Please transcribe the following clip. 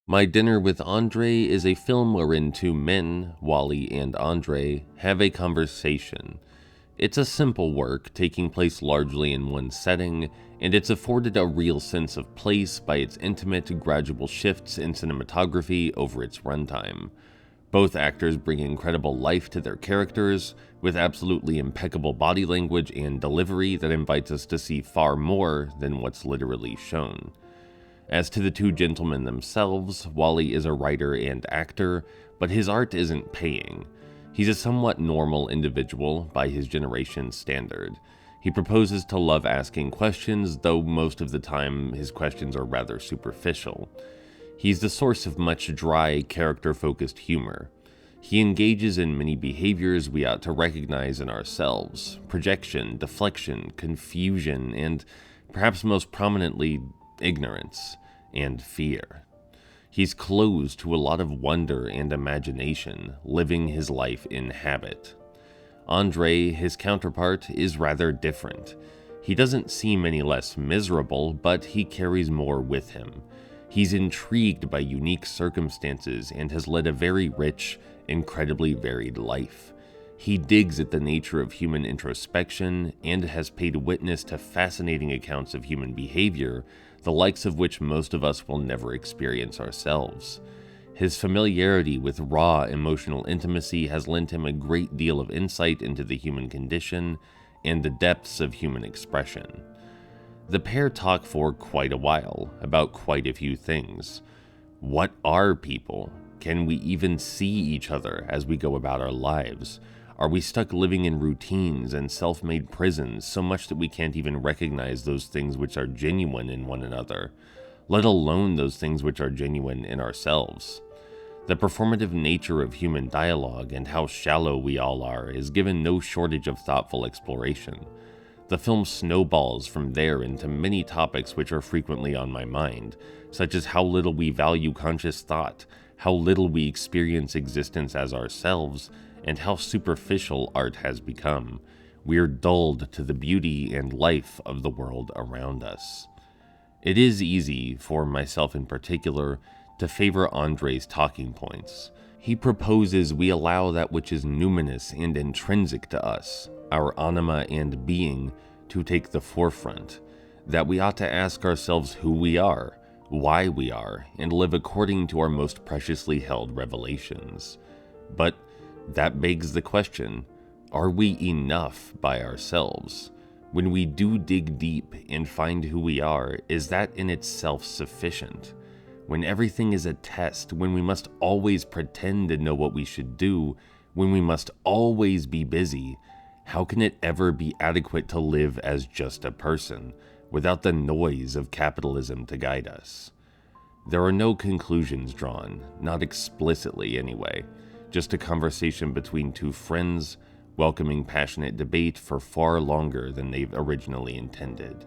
My Dinner with Andre is a film wherein two men, Wally and Andre, have a conversation. It's a simple work, taking place largely in one setting, and it's afforded a real sense of place by its intimate, gradual shifts in cinematography over its runtime. Both actors bring incredible life to their characters, with absolutely impeccable body language and delivery that invites us to see far more than what's literally shown. As to the two gentlemen themselves, Wally is a writer and actor, but his art isn't paying. He's a somewhat normal individual by his generation's standard. He proposes to love asking questions, though most of the time his questions are rather superficial. He's the source of much dry, character-focused humor. He engages in many behaviors we ought to recognize in ourselves: projection, deflection, confusion, and perhaps most prominently, ignorance and fear. He's closed to a lot of wonder and imagination, living his life in habit. Andre, his counterpart, is rather different. He doesn't seem any less miserable, but he carries more with him. He's intrigued by unique circumstances and has led a very rich, incredibly varied life. He digs at the nature of human introspection and has paid witness to fascinating accounts of human behavior, the likes of which most of us will never experience ourselves. His familiarity with raw emotional intimacy has lent him a great deal of insight into the human condition and the depths of human expression. The pair talk for quite a while about quite a few things. What are people? Can we even see each other as we go about our lives? Are we stuck living in routines and self-made prisons so much that we can't even recognize those things which are genuine in one another, let alone those things which are genuine in ourselves? The performative nature of human dialogue and how shallow we all are is given no shortage of thoughtful exploration. The film snowballs from there into many topics which are frequently on my mind, such as how little we value conscious thought, how little we experience existence as ourselves, and how superficial art has become. We're dulled to the beauty and life of the world around us. It is easy, for myself in particular, to favor Andre's talking points. He proposes we allow that which is numinous and intrinsic to us, our anima and being, to take the forefront, that we ought to ask ourselves who we are, why we are, and live according to our most preciously held revelations. But that begs the question, are we enough by ourselves? When we do dig deep and find who we are, is that in itself sufficient? When everything is a test, when we must always pretend to know what we should do, when we must always be busy, how can it ever be adequate to live as just a person, without the noise of capitalism to guide us? There are no conclusions drawn, not explicitly anyway. Just a conversation between two friends, welcoming passionate debate for far longer than they've originally intended.